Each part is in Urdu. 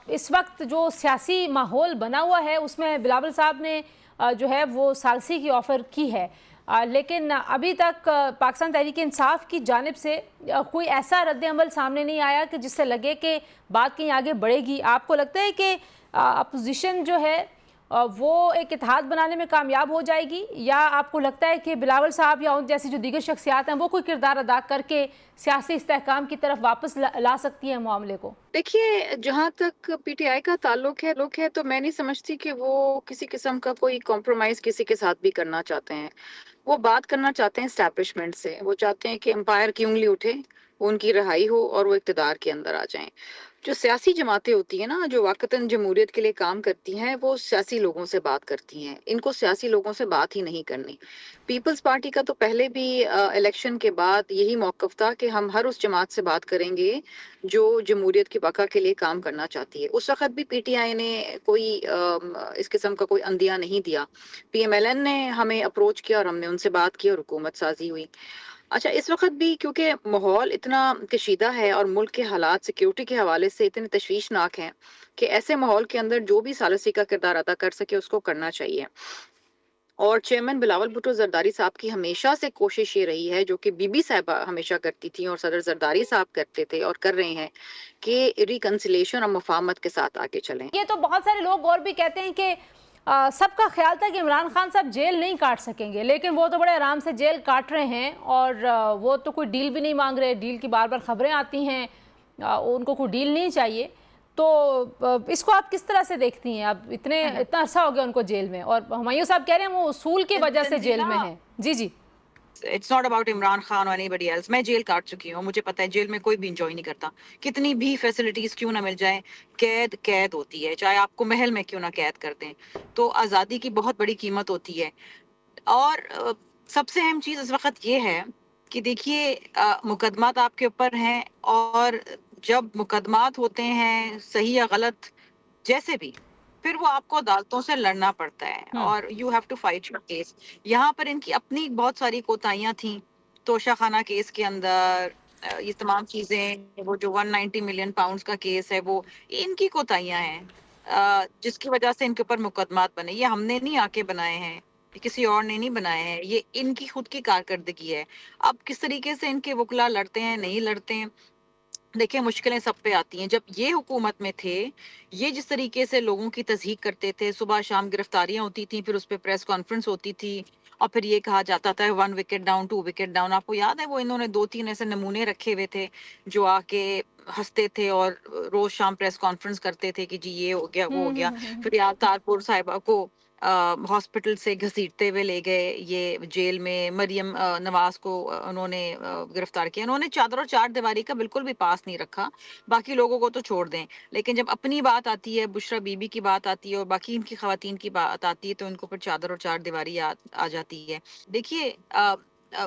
اس وقت جو سیاسی ماحول بنا ہوا ہے اس میں بلاول صاحب نے جو ہے وہ ثالثی کی آفر کی ہے، لیکن ابھی تک پاکستان تحریک انصاف کی جانب سے کوئی ایسا رد عمل سامنے نہیں آیا کہ جس سے لگے کہ بات کہیں آگے بڑھے گی۔ آپ کو لگتا ہے کہ اپوزیشن جو ہے وہ ایک اتحاد بنانے میں کامیاب ہو جائے گی، یا آپ کو لگتا ہے کہ بلاول صاحب یا ان جیسی جو دیگر شخصیات ہیں وہ کوئی کردار ادا کر کے سیاسی استحکام کی طرف واپس لا سکتی ہیں معاملے کو؟ دیکھیے، جہاں تک پی ٹی آئی کا تعلق ہے تو میں نہیں سمجھتی کہ وہ کسی قسم کا کوئی کمپرومائز کسی کے ساتھ بھی کرنا چاہتے ہیں۔ وہ بات کرنا چاہتے ہیں اسٹیبلشمنٹ سے، وہ چاہتے ہیں کہ امپائر کی انگلی اٹھے، وہ ان کی رہائی ہو اور وہ اقتدار کے اندر آ جائیں۔ جو سیاسی جماعتیں ہوتی ہیں نا، جو واقعتاً جمہوریت کے لیے کام کرتی ہیں، وہ سیاسی لوگوں سے بات کرتی ہیں۔ ان کو سیاسی لوگوں سے بات ہی نہیں کرنی۔ پیپلز پارٹی کا تو پہلے بھی الیکشن کے بعد یہی موقف تھا کہ ہم ہر اس جماعت سے بات کریں گے جو جمہوریت کی بقا کے لیے کام کرنا چاہتی ہے۔ اس وقت بھی پی ٹی آئی نے کوئی اس قسم کا کوئی عندیہ نہیں دیا۔ پی ایم ایل این نے ہمیں اپروچ کیا اور ہم نے ان سے بات کی اور حکومت سازی ہوئی۔ اچھا، اس وقت بھی کیونکہ ماحول اتنا کشیدہ ہے اور ملک کے حالات سیکیورٹی کے حوالے سے اتنے تشویشناک ہیں کہ ایسے ماحول کے اندر جو بھی ثالثی کا کردار ادا کر سکے اس کو کرنا چاہیے۔ اور چیئرمین بلاول بھٹو زرداری صاحب کی ہمیشہ سے کوشش یہ رہی ہے، جو کہ بی بی صاحبہ ہمیشہ کرتی تھیں اور صدر زرداری صاحب کرتے تھے اور کر رہے ہیں، کہ ریکنسیلیشن اور مفاہمت کے ساتھ آگے چلیں۔ یہ تو بہت سارے لوگ اور بھی کہتے ہیں کہ سب کا خیال تھا کہ عمران خان صاحب جیل نہیں کاٹ سکیں گے، لیکن وہ تو بڑے آرام سے جیل کاٹ رہے ہیں، اور وہ تو کوئی ڈیل بھی نہیں مانگ رہے۔ ڈیل کی بار بار خبریں آتی ہیں، ان کو کوئی ڈیل نہیں چاہیے۔ تو اس کو آپ کس طرح سے دیکھتی ہیں؟ اب اتنا عرصہ ہو گیا ان کو جیل میں، اور ہمایوں صاحب کہہ رہے ہیں وہ اصول کی وجہ سے جیل میں ہیں۔ جی جی it's not about Imran Khan اور اینی بڈی ایلس۔ میں جیل کاٹ چکی ہوں، مجھے پتا ہے جیل میں کوئی بھی انجوائے نہیں کرتا، کتنی بھی فیسلٹیز کیوں نہ مل جائیں، قید ہوتی ہے، چاہے آپ کو محل میں کیوں نہ قید کر دیں۔ تو آزادی کی بہت بڑی قیمت ہوتی ہے۔ اور سب سے اہم چیز اس وقت یہ ہے کہ دیکھیے، مقدمات آپ کے اوپر ہیں، اور جب مقدمات ہوتے ہیں صحیح یا غلط جیسے بھی، پھر وہ آپ کو عدالتوں سے لڑنا پڑتا ہے اور you have to fight your case. یہاں پر ان کی اپنی بہت ساری کوتاہیاں تھیں، توشہ خانہ کیس کے اندر یہ تمام چیزیں، وہ جو 190 ملین پاؤنڈز کا کیس ہے، وہ ان کی کوتاہیاں ہیں، جس کی وجہ سے ان کے اوپر مقدمات بنے۔ یہ ہم نے نہیں آ کے بنائے ہیں، یہ کسی اور نے نہیں بنائے ہیں، یہ ان کی خود کی کارکردگی ہے۔ اب کس طریقے سے ان کے وکلا لڑتے ہیں نہیں لڑتے ہیں، دیکھیں مشکلیں سب پہ آتی ہیں۔ جب یہ حکومت میں تھے، یہ جس طریقے سے لوگوں کی تصدیق کرتے تھے، صبح شام گرفتاریاں ہوتی تھیں، پھر اس پہ پریس کانفرنس ہوتی تھی، اور پھر یہ کہا جاتا تھا 1 وکٹ ڈاؤن 2 وکٹ ڈاؤن۔ آپ کو یاد ہے وہ انہوں نے 2-3 ایسے نمونے رکھے ہوئے تھے جو آ کے ہنستے تھے اور روز شام پریس کانفرنس کرتے تھے کہ جی یہ ہو گیا وہ ہو گیا۔ پھر یاد تارپور صاحبہ کو ہاسپٹل سے گھسیٹتے ہوئے لے گئے یہ جیل میں، مریم نواز کو انہوں نے گرفتار کیا۔ انہوں نے چادر اور چار دیواری کا بالکل بھی پاس نہیں رکھا، باقی لوگوں کو تو چھوڑ دیں، لیکن جب اپنی بات آتی ہے، بشرا بی بی کی بات آتی ہے اور باقی ان کی خواتین کی بات آتی ہے، تو ان کو پھر چادر اور چار دیواری آ جاتی ہے۔ دیکھیے،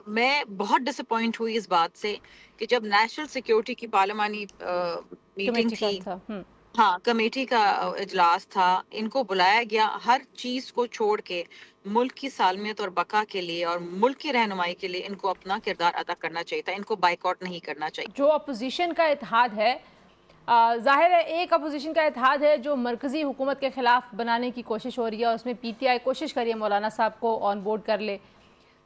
میں بہت ڈس اپوائنٹ ہوئی اس بات سے کہ جب نیشنل سیکیورٹی کی پارلیمانی میٹنگ کمیٹی کا تھی، تھا۔ ہاں کمیٹی کا اجلاس تھا، ان کو بلایا گیا ہر چیز کو چھوڑ کے ملک کی سالمیت اور بقا کے لیے اور ملک کی رہنمائی کے لیے ان کو اپنا کردار ادا کرنا چاہیے تھا، ان کو بائیکاٹ نہیں کرنا چاہیے۔ جو اپوزیشن کا اتحاد ہے، ظاہر ہے ایک اپوزیشن کا اتحاد ہے جو مرکزی حکومت کے خلاف بنانے کی کوشش ہو رہی ہے، اور اس میں پی ٹی آئی کوشش کر رہی ہے مولانا صاحب کو آن بورڈ کر لے۔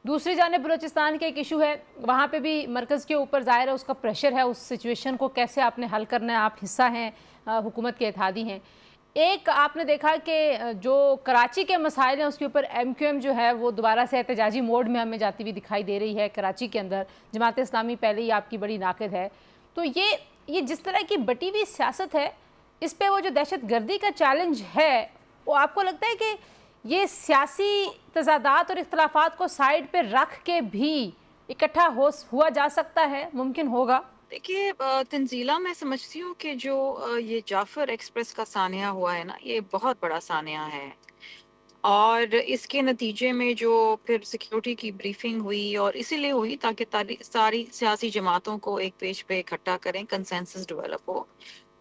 دوسری جانب بلوچستان کے ایک ایشو ہے، وہاں پہ بھی مرکز کے اوپر ظاہر ہے اس کا پریشر ہے، اس سچویشن کو کیسے آپ نے حل کرنا ہے، آپ حصہ ہیں، حکومت کے اتحادی ہیں۔ ایک آپ نے دیکھا کہ جو کراچی کے مسائل ہیں اس کے اوپر ایم کیو ایم جو ہے وہ دوبارہ سے احتجاجی موڈ میں ہمیں جاتی ہوئی دکھائی دے رہی ہے کراچی کے اندر۔ جماعت اسلامی پہلے ہی آپ کی بڑی ناقد ہے۔ تو یہ جس طرح کی بٹی ہوئی سیاست ہے، اس پہ وہ جو دہشت گردی کا چیلنج ہے، وہ آپ کو لگتا ہے کہ یہ سیاسی تضادات اور اختلافات کو سائیڈ پہ رکھ کے بھی اکٹھا ہوا جا سکتا ہے، ممکن ہوگا؟ دیکھیے، تنزیلہ میں سمجھتی ہوں کہ جو یہ جعفر ایکسپریس کا سانحہ ہوا ہے نا، یہ بہت بڑا سانحہ ہے، اور اس کے نتیجے میں جو پھر سیکیورٹی کی بریفنگ ہوئی، اور اسی لیے ہوئی تاکہ ساری سیاسی جماعتوں کو ایک پیج پہ اکٹھا کریں، کنسنسس ڈیولپ ہو،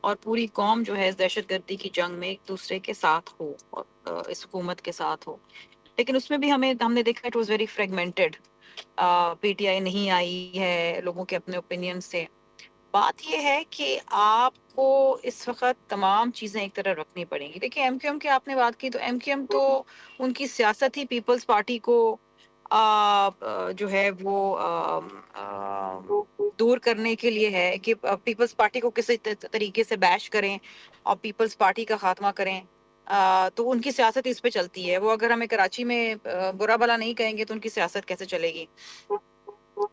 اور پوری قوم جو ہے اس دہشت گردی کی جنگ میں ایک دوسرے کے ساتھ ہو اور اس حکومت کے ساتھ ہو۔ لیکن اس میں بھی ہم نے دیکھا it was very fragmented, P T I نہیں آئی ہے لوگوں کے اپنے اوپینین سے۔ بات یہ ہے کہ آپ کو اس وقت تمام چیزیں ایک طرف رکھنی پڑیں گی. دیکھیں ایم کیو ایم کی آپ نے بات کی تو ایم کیو ایم تو ان کی سیاست ہی پیپلز پارٹی کو جو ہے وہ دور کرنے کے لیے ہے کہ پیپلز پارٹی کو کسی طریقے سے بیش کریں اور پیپلز پارٹی کا خاتمہ کریں. تو ان کی سیاست اس پہ چلتی ہے. وہ اگر ہمیں کراچی میں برا بھلا نہیں کہیں گے تو ان کی سیاست کیسے چلے گی.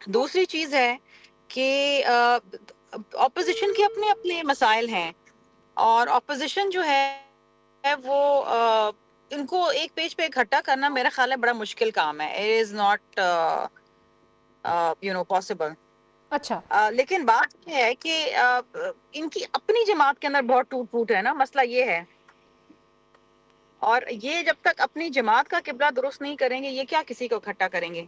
دوسری چیز ہے کہ اپوزیشن کے اپنے اپنے مسائل ہیں اور اپوزیشن جو ہے وہ ان کو ایک پیج پہ اکٹھا کرنا میرا خیال ہے بڑا مشکل کام ہے. It is not possible. اچھا لیکن بات یہ ہے کہ ان کی اپنی جماعت کے اندر بہت ٹوٹ پھوٹ ہے نا. مسئلہ یہ ہے اور یہ جب تک اپنی جماعت کا قبلہ درست نہیں کریں گے یہ کیا کسی کو اکٹھا کریں گے.